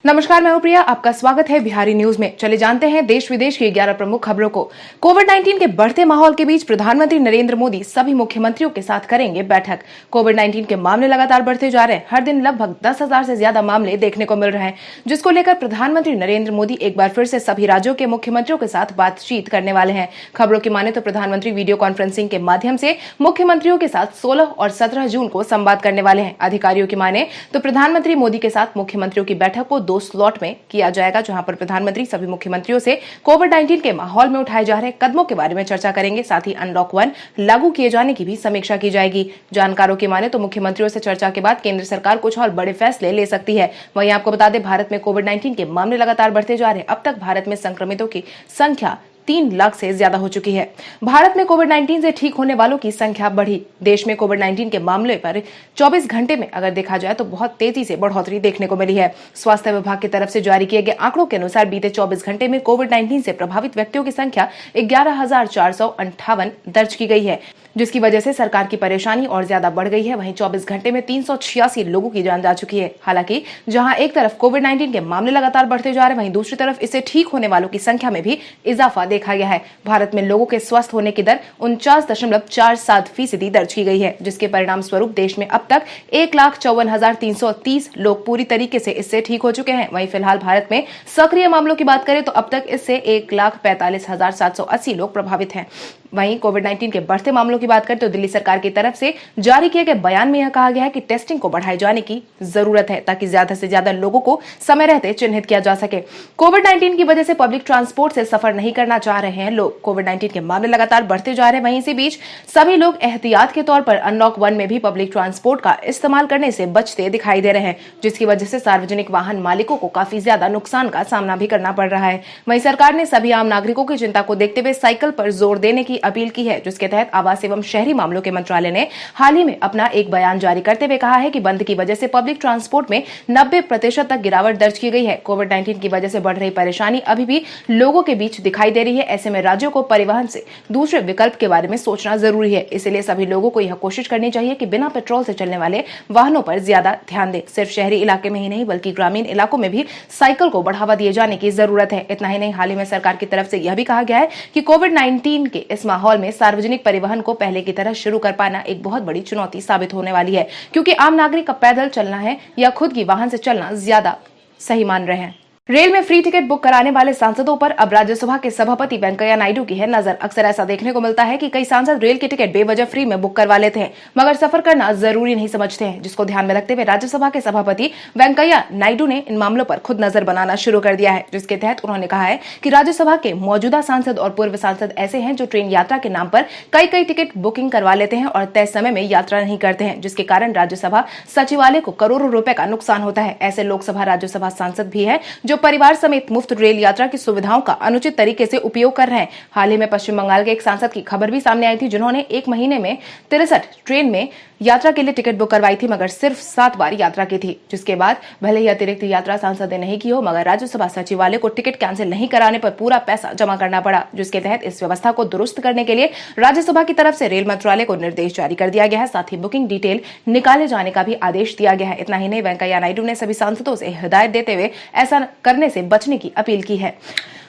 नमस्कार, मैं हूं प्रिया। आपका स्वागत है बिहारी न्यूज में। चले जानते हैं देश विदेश की 11 प्रमुख खबरों को। कोविड-19 के बढ़ते माहौल के बीच प्रधानमंत्री नरेंद्र मोदी सभी मुख्यमंत्रियों के साथ करेंगे बैठक। कोविड-19 के मामले लगातार बढ़ते जा रहे हैं। हर दिन लगभग 10,000 से ज्यादा मामले देखने को मिल रहे हैं, जिसको लेकर प्रधानमंत्री नरेंद्र मोदी एक बार फिर से सभी राज्यों के मुख्यमंत्रियों के साथ बातचीत करने वाले हैं। खबरों की माने तो प्रधानमंत्री वीडियो कॉन्फ्रेंसिंग के माध्यम से मुख्यमंत्रियों के साथ 16 और 17 जून को संवाद करने वाले हैं। अधिकारियों की माने तो प्रधानमंत्री मोदी के साथ मुख्यमंत्रियों की बैठक को 2 स्लॉट में किया जाएगा, जहां पर प्रधानमंत्री सभी मुख्यमंत्रियों से कोविड-19 के माहौल में उठाए जा रहे कदमों के बारे में चर्चा करेंगे। साथ ही अनलॉक 1 लागू किए जाने की भी समीक्षा की जाएगी। जानकारों की माने तो मुख्यमंत्रियों से चर्चा के बाद केंद्र सरकार कुछ और बड़े फैसले ले सकती है। वहीं आपको बता दें, भारत में कोविड-19 के मामले लगातार बढ़ते जा रहे हैं। अब तक भारत में संक्रमितों की संख्या 3 लाख से ज्यादा हो चुकी है। भारत में कोविड-19 से ठीक होने वालों की संख्या बढ़ी। देश में कोविड-19 के मामले पर 24 घंटे में अगर देखा जाए तो बहुत तेजी से बढ़ोतरी देखने को मिली है। स्वास्थ्य विभाग की तरफ से जारी किए गए आंकड़ों के अनुसार बीते 24 घंटे में कोविड-19 से प्रभावित व्यक्तियों की संख्या 11,458 दर्ज की गई है, जिसकी वजह से सरकार की परेशानी और ज्यादा बढ़ गई है। वहीं 24 घंटे में 386 लोगों की जान जा चुकी है। हालांकि जहां एक तरफ कोविड-19 के मामले लगातार बढ़ते जा रहे हैं, वहीं दूसरी तरफ इससे ठीक होने वालों की संख्या में भी इजाफा देखा गया है। भारत में लोगों के स्वस्थ होने की दर 49.47% दर्ज की गई है, जिसके परिणाम स्वरूप देश में अब तक 1,54,330 लोग पूरी तरीके से इससे ठीक हो चुके हैं। वहीं फिलहाल भारत में सक्रिय मामलों की बात करें तो अब तक इससे 1,45,780 लोग प्रभावित हैं। वहीं कोविड-19 के बढ़ते मामलों की बात करें तो दिल्ली सरकार की तरफ से जारी किए गए बयान में यह कहा गया है कि टेस्टिंग को बढ़ाए जाने की जरूरत है, ताकि ज्यादा से ज्यादा लोगों को समय रहते चिन्हित किया जा सके। कोविड-19 की वजह से पब्लिक ट्रांसपोर्ट से सफर नहीं करना चाह रहे हैं लोग। कोविड-19 के मामले लगातार बढ़ते जा रहे हैं। वहीं इसी बीच सभी लोग एहतियात के तौर पर अनलॉक 1 में भी पब्लिक ट्रांसपोर्ट का इस्तेमाल करने से बचते दिखाई दे रहे हैं, जिसकी वजह से सार्वजनिक वाहन मालिकों को काफी ज्यादा नुकसान का सामना भी करना पड़ रहा है। वहीं सरकार ने सभी आम नागरिकों की चिंता को देखते हुए साइकिल पर जोर देने की अपील की है, जिसके तहत आवास एवं शहरी मामलों के मंत्रालय ने हाल ही में अपना एक बयान जारी करते हुए कहा है कि बंद की वजह से पब्लिक ट्रांसपोर्ट में 90% तक गिरावट दर्ज की गई है। कोविड-19 की वजह से बढ़ रही परेशानी अभी भी लोगों के बीच दिखाई दे रही है। ऐसे में राज्यों को परिवहन से दूसरे विकल्प के बारे में सोचना जरूरी है। इसलिए सभी लोगों को यह कोशिश करनी चाहिए कि बिना पेट्रोल से चलने वाले वाहनों पर ज्यादा ध्यान दें। सिर्फ शहरी इलाके में ही नहीं बल्कि ग्रामीण इलाकों में भी साइकिल को बढ़ावा दिए जाने की जरूरत है। इतना ही नहीं, हाल ही में सरकार की तरफ से यह भी कहा गया है कि कोविड-19 के इस माहौल में सार्वजनिक परिवहन को पहले की तरह शुरू कर पाना एक बहुत बड़ी चुनौती साबित होने वाली है, क्योंकि आम नागरिक का पैदल चलना है या खुद की वाहन से चलना ज्यादा सही मान रहे हैं। रेल में फ्री टिकट बुक कराने वाले सांसदों पर अब राज्यसभा के सभापति वेंकैया नायडू की है नजर। अक्सर ऐसा देखने को मिलता है कि कई सांसद रेल की टिकट बेवजह फ्री में बुक करवा लेते हैं, मगर सफर करना जरूरी नहीं समझते हैं, जिसको ध्यान में रखते हुए राज्यसभा के सभापति वेंकैया नायडू ने इन मामलों पर खुद नजर बनाना शुरू कर दिया है। जिसके तहत उन्होंने कहा है कि राज्यसभा के मौजूदा सांसद और पूर्व सांसद ऐसे हैं जो ट्रेन यात्रा के नाम पर कई टिकट बुकिंग करवा लेते हैं और तय समय में यात्रा नहीं करते हैं, जिसके कारण राज्यसभा सचिवालय को करोड़ों रुपए का नुकसान होता है। ऐसे लोकसभा राज्यसभा सांसद भी है जो परिवार समेत मुफ्त रेल यात्रा की सुविधाओं का अनुचित तरीके से उपयोग कर रहे हैं। हाल ही में पश्चिम बंगाल के एक सांसद की खबर भी सामने आई थी, जिन्होंने एक महीने में 63 ट्रेन में यात्रा के लिए टिकट बुक करवाई थी, मगर सिर्फ 7 बार यात्रा की थी। जिसके बाद भले ही अतिरिक्त यात्रा सांसद ने नहीं की हो, मगर राज्यसभा सचिवालय को टिकट कैंसिल नहीं कराने पर पूरा पैसा जमा करना पड़ा। जिसके तहत इस व्यवस्था को दुरुस्त करने के लिए राज्यसभा की तरफ से रेल मंत्रालय को निर्देश जारी कर दिया गया है। साथ ही बुकिंग डिटेल निकाले जाने का भी आदेश दिया गया है। इतना ही नहीं, वेंकैया नायडू ने सभी सांसदों से हिदायत देते हुए ऐसा करने से बचने की अपील की है।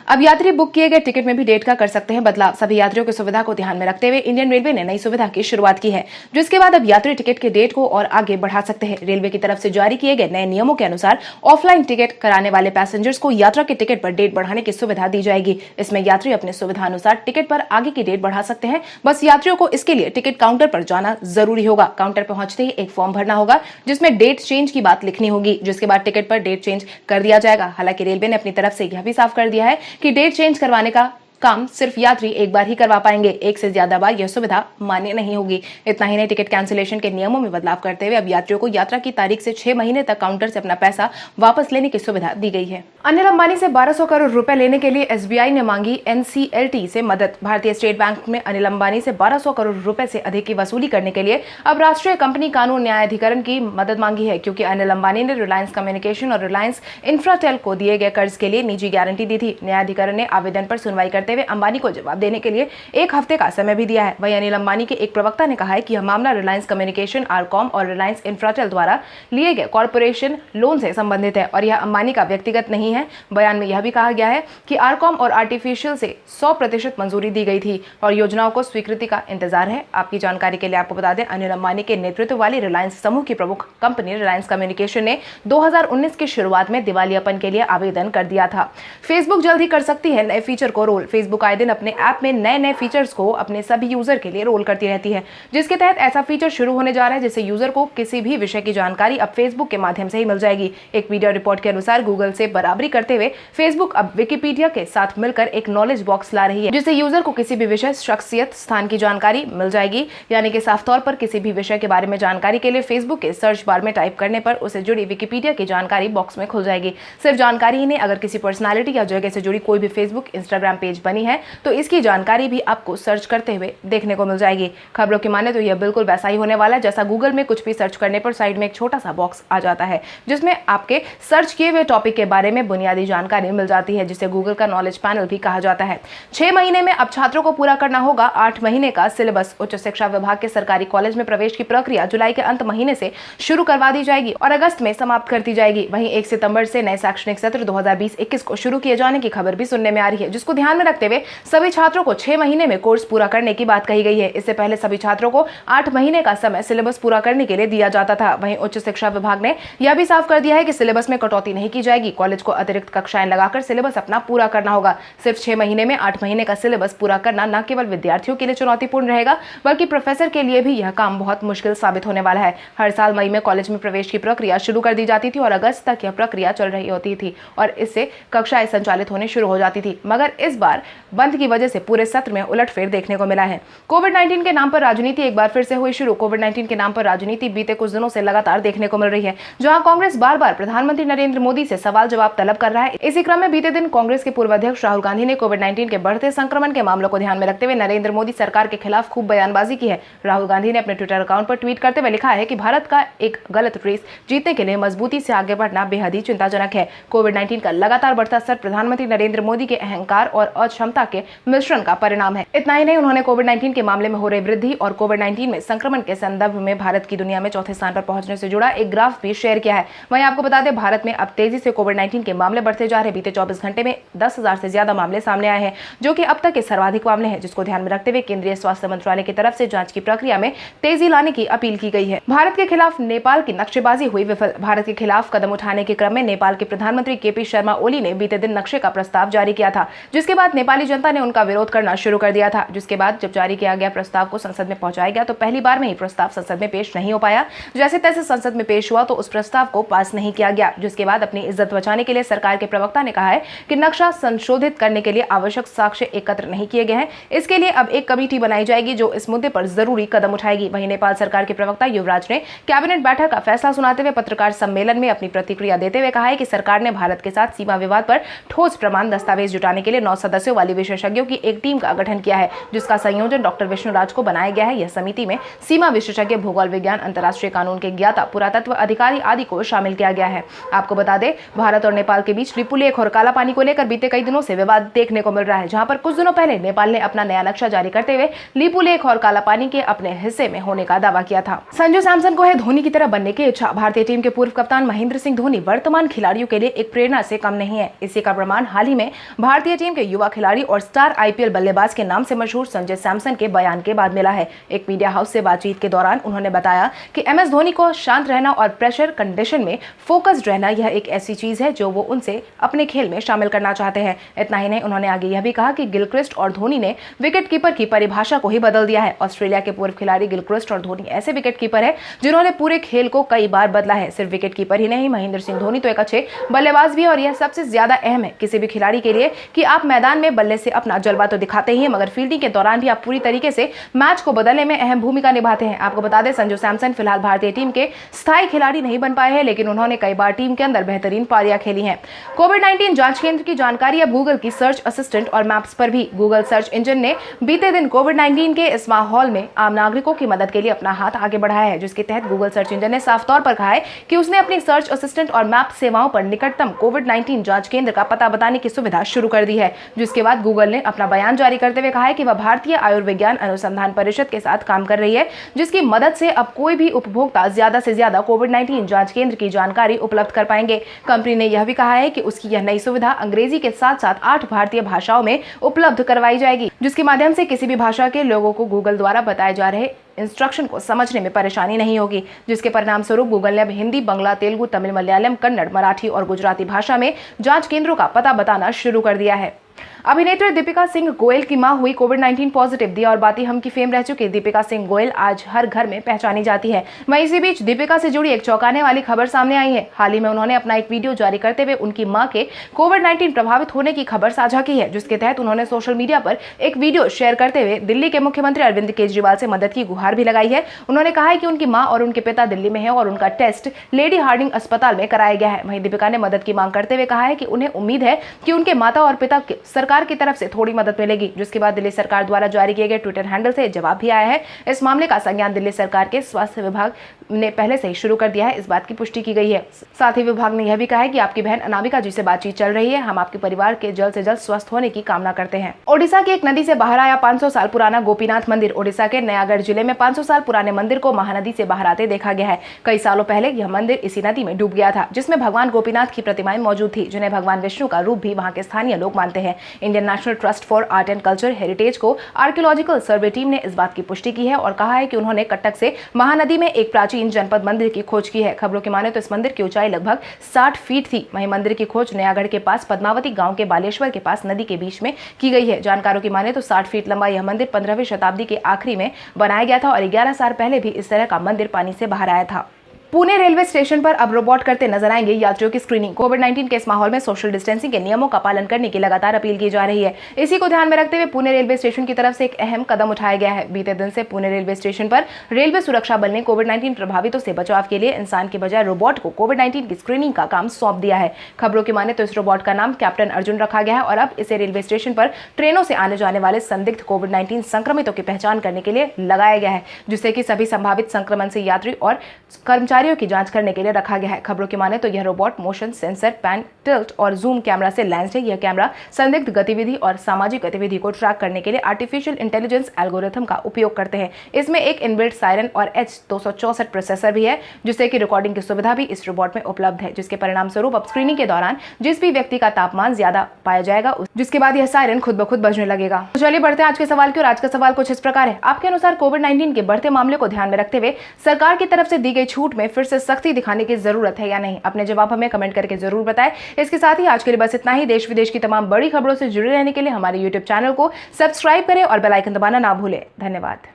अब यात्री बुक किए गए टिकट में भी डेट का कर सकते हैं बदलाव। सभी यात्रियों की सुविधा को ध्यान में रखते हुए इंडियन रेलवे ने नई सुविधा की शुरुआत की है, जिसके बाद अब यात्री टिकट के डेट को और आगे बढ़ा सकते हैं। रेलवे की तरफ से जारी किए गए नए नियमों के अनुसार ऑफलाइन टिकट कराने वाले पैसेंजर्स को यात्रा के टिकट पर डेट बढ़ाने की सुविधा दी जाएगी। इसमें यात्री अपने सुविधा अनुसार टिकट पर आगे की डेट बढ़ा सकते हैं। बस यात्रियों को इसके लिए टिकट काउंटर पर जाना जरूरी होगा। काउंटर पहुंचते ही एक फॉर्म भरना होगा, जिसमें डेट चेंज की बात लिखनी होगी, जिसके बाद टिकट पर डेट चेंज कर दिया जाएगा। हालांकि रेलवे ने अपनी तरफ से यह भी साफ कर दिया है कि डेट चेंज करवाने का काम सिर्फ यात्री एक बार ही करवा पाएंगे। एक से ज्यादा बार यह सुविधा मान्य नहीं होगी। इतना ही नहीं, टिकट कैंसिलेशन के नियमों में बदलाव करते हुए अब यात्रियों को यात्रा की तारीख से 6 महीने तक काउंटर से अपना पैसा वापस लेने की सुविधा दी गई है। अनिल अंबानी से 1200 करोड़ रुपए लेने के लिए एसबीआई ने मांगी एनसीएलटी से मदद। भारतीय स्टेट बैंक में अनिल अंबानी से 1200 करोड़ रुपए से अधिक की वसूली करने के लिए अब राष्ट्रीय कंपनी कानून न्यायाधिकरण की मदद मांगी है, क्योंकि अनिल अंबानी ने रिलायंस कम्युनिकेशन और रिलायंस इंफ्राटेल को दिए गए कर्ज के लिए निजी गारंटी दी थी। न्यायाधिकरण ने आवेदन पर सुनवाई करते करते हुए अंबानी को जवाब देने के लिए 1 हफ्ते का समय भी दिया है। वहीं अनिल अंबानी के एक प्रवक्ता ने कहा है कि यह मामला रिलायंस कम्युनिकेशन, आरकॉम और रिलायंस इंफ्राटेल द्वारा लिए गए कॉर्पोरेशन लोन से संबंधित है और यह अंबानी का व्यक्तिगत नहीं है। बयान में यह भी कहा गया है कि आरकॉम और आर्टिफिशियल से 100% मंजूरी दी गई थी और योजनाओं को स्वीकृति का इंतजार है। आपकी जानकारी के लिए आपको बता दें, अनिल अंबानी के नेतृत्व वाली रिलायंस समूह की प्रमुख कंपनी रिलायंस कम्युनिकेशन ने 2019 की शुरुआत में दिवालियापन के लिए आवेदन कर दिया था। फेसबुक जल्द ही कर सकती है नए फीचर को रोल। फेसबुक आए दिन अपने ऐप में नए फीचर्स को अपने सभी यूजर के लिए रोल करती रहती है, जिसके तहत ऐसा फीचर शुरू होने जा रहा है जिससे यूजर को किसी भी विषय की जानकारी अब फेसबुक के माध्यम से ही मिल जाएगी। एक मीडिया रिपोर्ट के अनुसार गूगल से बराबरी करते हुए फेसबुक अब विकिपीडिया के साथ मिलकर एक नॉलेज बॉक्स ला रही है, जिससे यूजर को किसी भी विषय, शख्सियत, स्थान की जानकारी मिल जाएगी। यानी कि साफ तौर पर किसी भी विषय के बारे में जानकारी के लिए फेसबुक के सर्च बार में टाइप करने पर उसे जुड़ी विकिपीडिया की जानकारी बॉक्स में खुल जाएगी। सिर्फ जानकारी ही नहीं, अगर किसी पर्सनालिटी या जगह से जुड़ी कोई भी फेसबुक, इंस्टाग्राम पेज बनी है तो इसकी जानकारी भी आपको सर्च करते हुए देखने को मिल जाएगी। खबरों की माने तो यह बिल्कुल वैसा ही होने वाला है जैसा गूगल में कुछ भी सर्च करने पर साइड में एक छोटा सा बॉक्स आ जाता है जिसमें आपके सर्च किए हुए टॉपिक के बारे में बुनियादी जानकारी मिल जाती है, जिसे गूगल का नॉलेज पैनल भी कहा जाता है। 6 महीने में अब छात्रों को पूरा करना होगा 8 महीने का सिलेबस। उच्च शिक्षा विभाग के सरकारी कॉलेज में प्रवेश की प्रक्रिया जुलाई के अंत महीने से शुरू करवा दी जाएगी और अगस्त में समाप्त कर दी जाएगी। वहीं 1 सितंबर से नए शैक्षणिक सत्र 2020-21 को शुरू किए जाने की खबर भी सुनने में आ रही है, जिसको ध्यान में रखते हुए सभी छात्रों को 6 महीने में कोर्स पूरा करने की बात कही गई है। इससे पहले सभी छात्रों को 8 महीने का समय सिलेबस पूरा करने के लिए दिया जाता था। वहीं उच्च शिक्षा विभाग ने यह भी साफ कर दिया है कि सिलेबस में कटौती नहीं की जाएगी। कॉलेज को अतिरिक्त कक्षाएं लगाकर सिलेबस अपना पूरा करना होगा। सिर्फ 6 महीने में 8 महीने का सिलेबस पूरा करना न केवल विद्यार्थियों के लिए चुनौतीपूर्ण रहेगा बल्कि प्रोफेसर के लिए भी यह काम बहुत मुश्किल साबित होने वाला है। हर साल मई में कॉलेज में प्रवेश की प्रक्रिया शुरू कर दी जाती थी और अगस्त तक यह प्रक्रिया चल रही होती थी और इससे कक्षाएं संचालित होने शुरू हो जाती थी, मगर इस बार बंद की वजह से पूरे सत्र में उलटफेर देखने को मिला है। कोविड-19 के नाम पर राजनीति एक बार फिर से हुई शुरू। कोविड-19 के नाम पर राजनीति बीते कुछ दिनों से लगातार देखने को मिल रही है, जहां कांग्रेस बार-बार प्रधानमंत्री नरेंद्र मोदी से सवाल जवाब तलब कर रहा है। इसी क्रम में बीते दिन कांग्रेस के पूर्व अध्यक्ष राहुल गांधी ने कोविड-19 के बढ़ते संक्रमण के मामलों को ध्यान में रखते हुए नरेंद्र मोदी सरकार के खिलाफ खूब बयानबाजी की है। राहुल गांधी ने अपने ट्विटर अकाउंट पर ट्वीट करते हुए लिखा है कि भारत का एक गलत रेस जीतने के लिए मजबूती से आगे बढ़ना बेहद ही चिंताजनक है। कोविड-19 का लगातार बढ़ता असर प्रधानमंत्री नरेंद्र मोदी के अहंकार और अक्षमता के मिश्रण का परिणाम है। इतना ही नहीं, उन्होंने कोविड-19 के मामले में हो रही वृद्धि और कोविड-19 में संक्रमण के संदर्भ में भारत की दुनिया में चौथे स्थान पर पहुंचने से जुड़ा एक ग्राफ भी शेयर किया है। वहीं आपको बता दें, भारत में अब तेजी से कोविड-19 के मामले बढ़ते जा रहे। बीते 24 घंटे में 10,000 से ज्यादा मामले सामने आए हैं, जो कि अब तक के सर्वाधिक मामले हैं, जिसको ध्यान में रखते हुए केंद्रीय स्वास्थ्य मंत्रालय की तरफ से जांच की प्रक्रिया में तेजी लाने की अपील की गई है। भारत के खिलाफ नेपाल की नक्शेबाजी हुई विफल। भारत के खिलाफ कदम उठाने के क्रम में नेपाल के प्रधानमंत्री केपी शर्मा ओली ने बीते दिन नक्शे का प्रस्ताव जारी किया था, जिसके बाद नेपाली जनता ने उनका विरोध करना शुरू कर दिया था। जिसके बाद जब जारी किया गया प्रस्ताव को संसद में पहुंचाया गया तो पहली बार में ही प्रस्ताव संसद में पेश नहीं हो पाया। जैसे तैसे संसद में पेश हुआ तो उस प्रस्ताव को पास नहीं किया गया, जिसके बाद अपनी इज्जत बचाने के लिए सरकार के प्रवक्ता ने कहा है कि नक्शा संशोधित करने के लिए आवश्यक साक्ष्य एकत्र नहीं किए गए हैं। इसके लिए अब एक कमेटी बनाई जाएगी जो इस मुद्दे पर जरूरी कदम उठाएगी। वहीं नेपाल सरकार के प्रवक्ता युवराज ने कैबिनेट बैठक का फैसला सुनाते हुए पत्रकार सम्मेलन में अपनी प्रतिक्रिया देते हुए कहा है कि सरकार ने भारत के साथ सीमा विवाद पर ठोस प्रमाण दस्तावेज जुटाने के लिए 9 सदस्यों वाली विशेषज्ञों की एक टीम का गठन किया है, जिसका संयोजन डॉक्टर विष्णुराज को बनाया गया है। यह समिति में सीमा विशेषज्ञ, भूगोल विज्ञान, अंतर्राष्ट्रीय कानून के ज्ञाता, पुरातत्व अधिकारी आदि को शामिल किया गया है। आपको बता दें, भारत और नेपाल के बीच लिपुलेख और काला पानी को लेकर बीते कई दिनों से विवाद देखने को मिल रहा है, जहां पर कुछ दिनों पहले नेपाल ने अपना नया नक्शा जारी करते हुए लिपुलेख और काला पानी के अपने हिस्से में होने का दावा किया था। संजू सैमसन को है धोनी की तरह बनने की इच्छा। भारतीय टीम के पूर्व कप्तान महेंद्र सिंह धोनी वर्तमान खिलाड़ियों के लिए एक प्रेरणा से कम नहीं है। इसी का प्रमाण हाल ही में भारतीय टीम के युवा खिलाड़ी और स्टार आईपीएल बल्लेबाज के नाम से मशहूर संजय सैमसन के बयान के बाद मिला है। एक मीडिया हाउस से बातचीत के दौरान उन्होंने बताया कि एमएस धोनी को शांत रहना और प्रेशर कंडीशन में फोकस्ड रहना यह एक ऐसी चीज है जो वो उनसे अपने खेल में शामिल करना चाहते हैं। इतना ही नहीं, उन्होंने आगे यह भी कहा कि गिलक्रिस्ट और धोनी ने विकेट कीपर की परिभाषा को ही बदल दिया है। ऑस्ट्रेलिया के पूर्व खिलाड़ी गिलक्रिस्ट और धोनी ऐसे विकेट कीपर है जिन्होंने पूरे खेल को कई बार बदला है। सिर्फ विकेट कीपर ही नहीं, महेंद्र सिंह धोनी तो एक अच्छे बल्लेबाज भी है और यह सबसे ज्यादा अहम है किसी भी खिलाड़ी के लिए कि आप मैदान में बल्ले से अपना जलवा तो दिखाते ही हैं, मगर फील्डिंग के दौरान भी आप पूरी तरीके से मैच को बदलने में अहम भूमिका निभाते हैं। आपको बता दें, संजू सैमसन फिलहाल भारतीय टीम के स्थायी खिलाड़ी नहीं बन पाए हैं, लेकिन उन्होंने कई बार टीम के अंदर बेहतरीन पारियां खेली हैं। कोविड-19 जांच केंद्र की जानकारी अब गूगल की सर्च असिस्टेंट और मैप्स पर भी। गूगल सर्च इंजन ने बीते दिन कोविड-19 के इस माहौल में आम नागरिकों की मदद के लिए अपना हाथ आगे बढ़ाया है, जिसके तहत गूगल सर्च इंजन ने साफ तौर पर कहा है कि उसने अपनी सर्च असिस्टेंट और मैप सेवाओं पर निकटतम कोविड-19 जांच केंद्र का पता बताने की सुविधा शुरू कर दी है, जिसके जिसके बाद गूगल ने अपना बयान जारी करते हुए कहा है कि वह भारतीय आयुर्विज्ञान अनुसंधान परिषद के साथ काम कर रही है, जिसकी मदद से अब कोई भी उपभोक्ता ज्यादा से ज्यादा कोविड-19 जांच केंद्र की जानकारी उपलब्ध कर पाएंगे। कंपनी ने यह भी कहा है कि उसकी यह नई सुविधा अंग्रेजी के साथ साथ 8 भारतीय भाषाओं में उपलब्ध करवाई जाएगी, जिसके माध्यम से किसी भी भाषा के लोगों को गूगल द्वारा बताए जा रहे इंस्ट्रक्शन को समझने में परेशानी नहीं होगी, जिसके परिणाम स्वरूप गूगल ने अब हिंदी, बंगला, तेलुगु, तमिल, मलयालम, कन्नड़, मराठी और गुजराती भाषा में जांच केंद्रों का पता बताना शुरू कर दिया है। अभिनेत्री दीपिका सिंह गोयल की मां हुई कोविड-19 पॉजिटिव। दिया और बाती हम की फेम रह चुकी दीपिका सिंह गोयल आज हर घर में पहचानी जाती है। वहीं इसी बीच दीपिका से जुड़ी एक चौंकाने वाली खबर सामने आई है। हाल ही में उन्होंने अपना एक वीडियो जारी करते हुए उनकी मां के कोविड-19 प्रभावित होने की खबर साझा की है, जिसके तहत उन्होंने सोशल मीडिया पर एक वीडियो शेयर करते हुए दिल्ली के मुख्यमंत्री अरविंद केजरीवाल से मदद की गुहार भी लगाई है। उन्होंने कहा है कि उनकी मां और उनके पिता दिल्ली में है और उनका टेस्ट लेडी हार्डिंग अस्पताल में कराया गया है। वहीं दीपिका ने मदद की मांग करते हुए कहा है कि उन्हें उम्मीद है कि उनके माता और पिता सरकार की तरफ से थोड़ी मदद मिलेगी, जिसके बाद दिल्ली सरकार द्वारा जारी किए गए ट्विटर हैंडल से जवाब भी आया है। इस मामले का संज्ञान दिल्ली सरकार के स्वास्थ्य विभाग ने पहले से ही शुरू कर दिया है, इस बात की पुष्टि की गई है। साथ ही विभाग ने यह भी कहा है कि आपकी बहन अनामिका जी से बातचीत चल रही है, हम आपके परिवार के जल्द से जल्द स्वस्थ होने की कामना करते हैं। ओडिशा की एक नदी से बाहर आया 500 साल पुराना गोपीनाथ मंदिर। ओडिशा के नयागढ़ जिले में 500 साल पुराने मंदिर को महानदी से बाहर आते देखा गया है। कई सालों पहले यह मंदिर इसी नदी में डूब गया था, जिसमें भगवान गोपीनाथ की प्रतिमाएं मौजूद थी, जिन्हें भगवान विष्णु का रूप भी वहां के स्थानीय लोग मानते हैं। Indian national trust for art and culture heritage को आर्कियोलॉजिकल सर्वे टीम ने इस बात की पुष्टि की है और कहा है कि उन्होंने कटक से महानदी में एक प्राचीन जनपद मंदिर की खोज की है। खबरों की माने तो इस मंदिर की ऊंचाई लगभग 60 फीट थी। वहीं मंदिर की खोज नयागढ़ के पास पद्मावती गांव के बालेश्वर के पास नदी के बीच में की गई है। जानकारों की माने तो 60 फीट लंबा यह मंदिर 15वीं शताब्दी के आखिरी में बनाया गया था और 11 साल पहले भी इस तरह का मंदिर पानी से बाहर आया था। पुणे रेलवे स्टेशन पर अब रोबोट करते नजर आएंगे यात्रियों की स्क्रीनिंग। कोविड-19 के इस माहौल में सोशल डिस्टेंसिंग के नियमों का पालन करने की लगातार अपील की जा रही है। इसी को ध्यान में रखते हुए पुणे रेलवे स्टेशन की तरफ से एक अहम कदम उठाया गया है। बीते दिन से पुणे रेलवे स्टेशन पर रेलवे सुरक्षा बल ने कोविड-19 प्रभावितों से बचाव के लिए इंसान के बजाय रोबोट को कोविड-19 की स्क्रीनिंग का काम सौंप दिया है। खबरों की माने तो इस रोबोट का नाम कैप्टन अर्जुन रखा गया है और अब इसे रेलवे स्टेशन पर ट्रेनों से आने जाने वाले संदिग्ध कोविड-19 संक्रमितों की पहचान करने के लिए लगाया गया है, जिससे कि सभी संभावित संक्रमण से यात्री और कर्मचारियों की जांच करने के लिए रखा गया है। खबरों की माने तो यह robot motion sensor, pan, tilt और जूम कैमरा से लैंस्ड है। यह कैमरा संदिग्ध गतिविधि और सामाजिक गतिविधि को ट्रैक करने के लिए आर्टिफिशियल इंटेलिजेंस एल्गोरिथम का उपयोग करते हैं। इसमें एक इनबिल्ट सायरन और H264 प्रोसेसर भी है, जिससे कि रिकॉर्डिंग की सुविधा भी इस रोबोट में उपलब्ध है, जिसके परिणाम स्वरूप अब स्क्रीनिंग के दौरान जिस भी व्यक्ति का तापमान ज्यादा पाया जाएगा, जिसके बाद यह सायरन खुद ब खुद बजने लगेगा। तो चलिए बढ़ते हैं आज के सवाल की ओर। आज का सवाल कुछ इस प्रकार है, आपके अनुसार कोविड-19 के बढ़ते मामले को ध्यान में रखते हुए सरकार की तरफ से दी गई छूट में फिर से सख्ती दिखाने की जरूरत है या नहीं? अपने जवाब हमें कमेंट करके जरूर बताएं। इसके साथ ही आज के लिए बस इतना ही। देश विदेश की तमाम बड़ी खबरों से जुड़े रहने के लिए हमारे YouTube चैनल को सब्सक्राइब करें और बेल आइकन दबाना ना भूलें। धन्यवाद।